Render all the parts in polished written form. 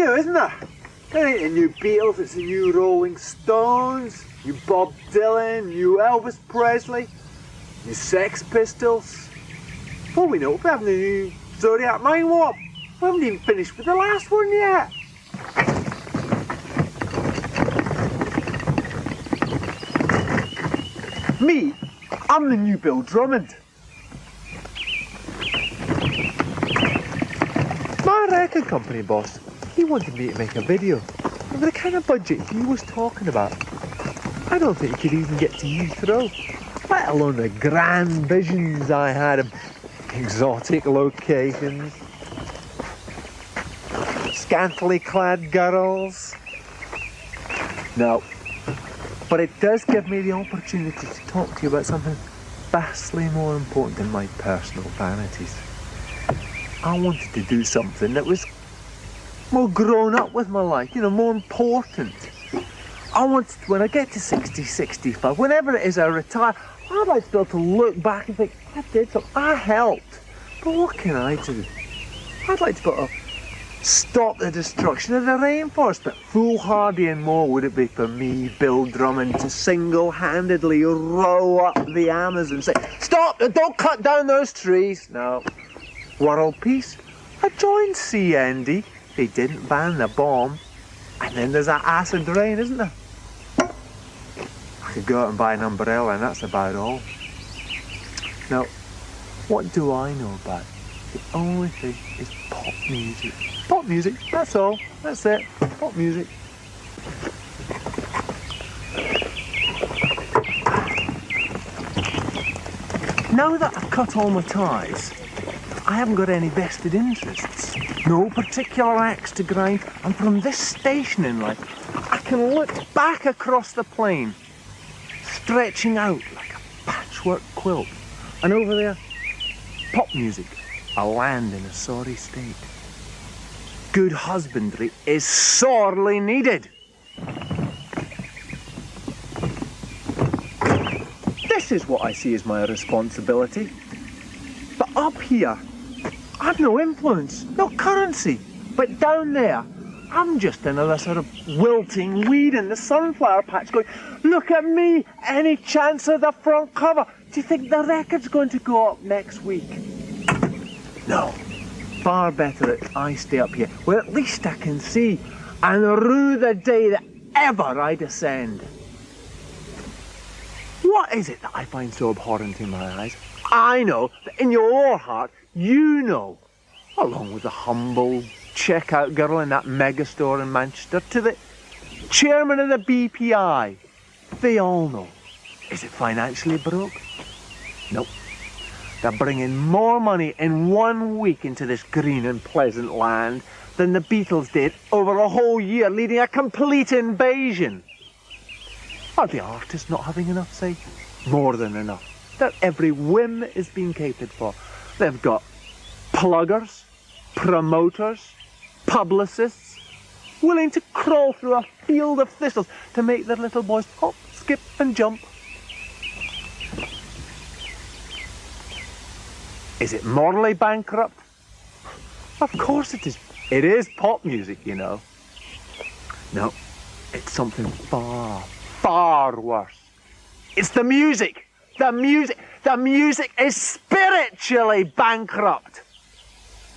new, isn't there? It ain't the new Beatles, it's the new Rolling Stones, new Bob Dylan, new Elvis Presley, new Sex Pistols. Before we know it, we're having a new Zodiac Mind Warp. We haven't even finished with the last one yet. Me, I'm the new Bill Drummond. My record company boss, he wanted me to make a video. And for the kind of budget he was talking about, I don't think he could even get to Heathrow, let alone the grand visions I had of exotic locations, scantily clad girls. No. But it does give me the opportunity to talk to you about something vastly more important than my personal vanities. I wanted to do something that was more grown up with my life, you know, more important. I wanted, when I get to 60, 65, whenever it is I retire, I'd like to be able to look back and think, I did something, I helped. But what can I do? I'd like to be able to stop the destruction of the rainforest, but foolhardy and more would it be for me, Bill Drummond, to single-handedly row up the Amazon and say, stop, don't cut down those trees. No. World peace? I joined CND. They didn't ban the bomb. And then there's that acid rain, isn't there? I could go out and buy an umbrella and that's about all. Now, what do I know about it? The only thing is pop music. Pop music, that's all. That's it. Pop music. Now that I've cut all my ties, I haven't got any vested interests. No particular axe to grind. And from this station in life, I can look back across the plain, stretching out like a patchwork quilt. And over there, pop music. A land in a sorry state. Good husbandry is sorely needed. This is what I see as my responsibility. But up here, I've no influence, no currency. But down there, I'm just another sort of wilting weed in the sunflower patch going, look at me, any chance of the front cover? Do you think the record's going to go up next week? No, far better that I stay up here, where at least I can see and rue the day that ever I descend. What is it that I find so abhorrent in my eyes? I know that in your heart, you know, along with the humble checkout girl in that megastore in Manchester, to the chairman of the BPI, they all know. Is it financially broke? Nope. They're bringing more money in 1 week into this green and pleasant land than the Beatles did over a whole year, leading a complete invasion. Are the artists not having enough, say? More than enough. Their every whim is being catered for. They've got pluggers, promoters, publicists, willing to crawl through a field of thistles to make their little boys hop, skip and jump. Is it morally bankrupt? Of course it is. It is pop music, you know. No, it's something far, far worse. It's the music. The music is spiritually bankrupt.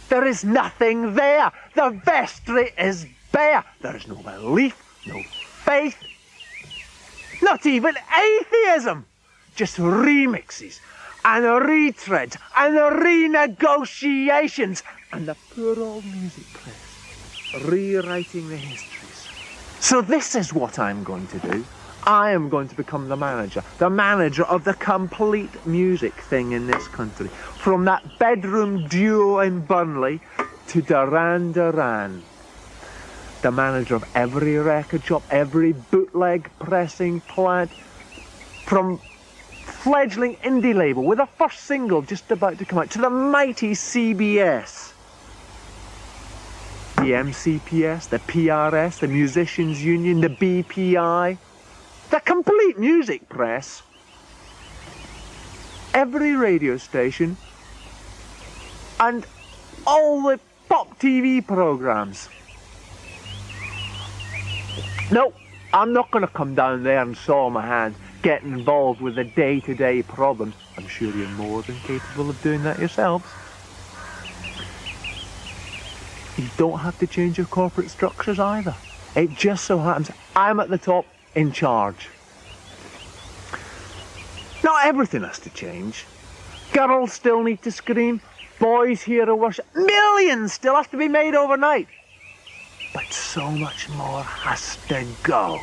There is nothing there. The vestry is bare. There is no belief, no faith, not even atheism. Just remixes and retreads and renegotiations, and the poor old music press rewriting the histories. So this is what I'm going to do. I am going to become the manager of the complete music thing in this country. From that bedroom duo in Burnley to Duran Duran. The manager of every record shop, every bootleg pressing plant, from fledgling indie label with a first single just about to come out, to the mighty CBS, the MCPS, the PRS, the Musicians Union, the BPI, the complete music press, every radio station, and all the pop TV programs. No, I'm not going to come down there and saw my hands, getting involved with the day-to-day problems. I'm sure you're more than capable of doing that yourselves. You don't have to change your corporate structures either. It just so happens I'm at the top, in charge. Not everything has to change. Girls still need to scream, boys hear a worship, millions still have to be made overnight. But so much more has to go.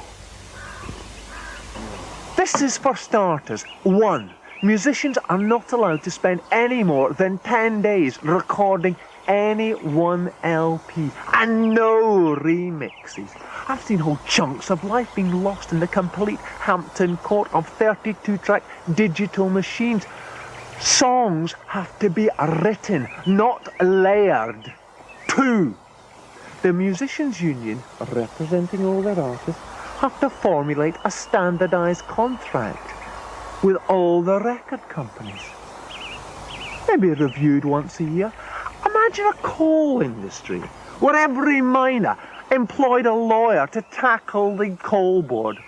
This is for starters. 1, musicians are not allowed to spend any more than 10 days recording any one LP, and no remixes. I've seen whole chunks of life being lost in the complete Hampton Court of 32-track digital machines. Songs have to be written, not layered. 2, the Musicians' Union, representing all their artists, have to formulate a standardised contract with all the record companies. Maybe reviewed once a year. Imagine a coal industry where every miner employed a lawyer to tackle the coal board.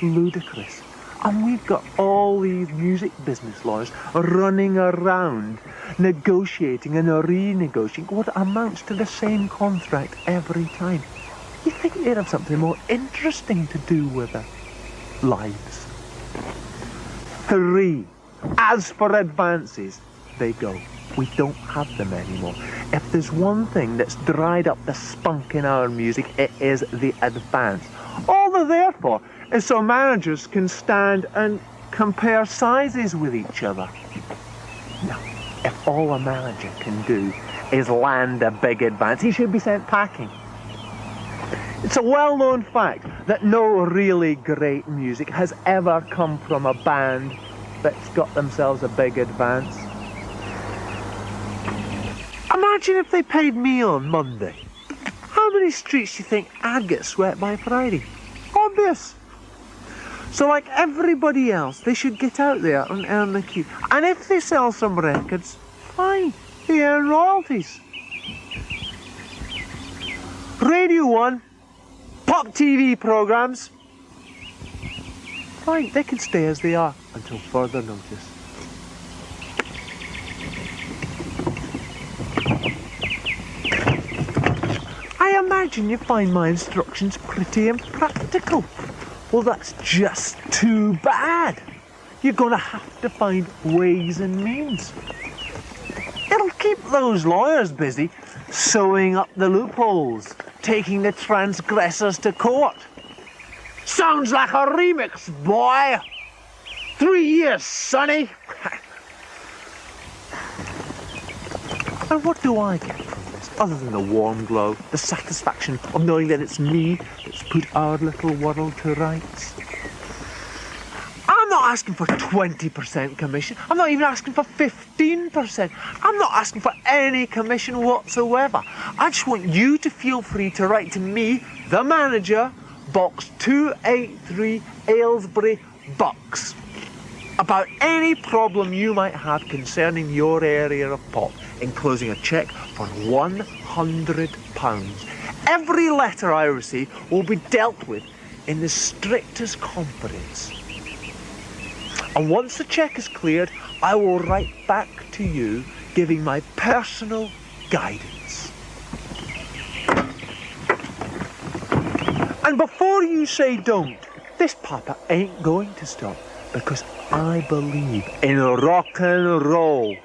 Ludicrous. And we've got all these music business lawyers running around negotiating and renegotiating what amounts to the same contract every time. You think they'd have something more interesting to do with their lives. 3, as for advances, they go. We don't have them anymore. If there's one thing that's dried up the spunk in our music, it is the advance. All they're there for is so managers can stand and compare sizes with each other. Now, if all a manager can do is land a big advance, he should be sent packing. It's a well-known fact that no really great music has ever come from a band that's got themselves a big advance. Imagine if they paid me on Monday. How many streets do you think I'd get swept by Friday? Obvious. So like everybody else, they should get out there and earn the keep. And if they sell some records, fine, they earn royalties. Radio 1, pop TV programmes, fine, they can stay as they are until further notice. I imagine you find my instructions pretty impractical. Well, that's just too bad. You're going to have to find ways and means. It'll keep those lawyers busy sewing up the loopholes, taking the transgressors to court. Sounds like a remix, boy. 3 years, sonny. And what do I get from this, other than the warm glow, the satisfaction of knowing that it's me that's put our little world to rights? I'm not asking for 20% commission. I'm not even asking for 15%. I'm not asking for any commission whatsoever. I just want you to feel free to write to me, the manager, Box 283, Aylesbury, Bucks, about any problem you might have concerning your area of pop, enclosing a cheque for £100. Every letter I receive will be dealt with in the strictest confidence. And once the cheque is cleared, I will write back to you giving my personal guidance. And before you say don't, this papa ain't going to stop, because I believe in rock and roll.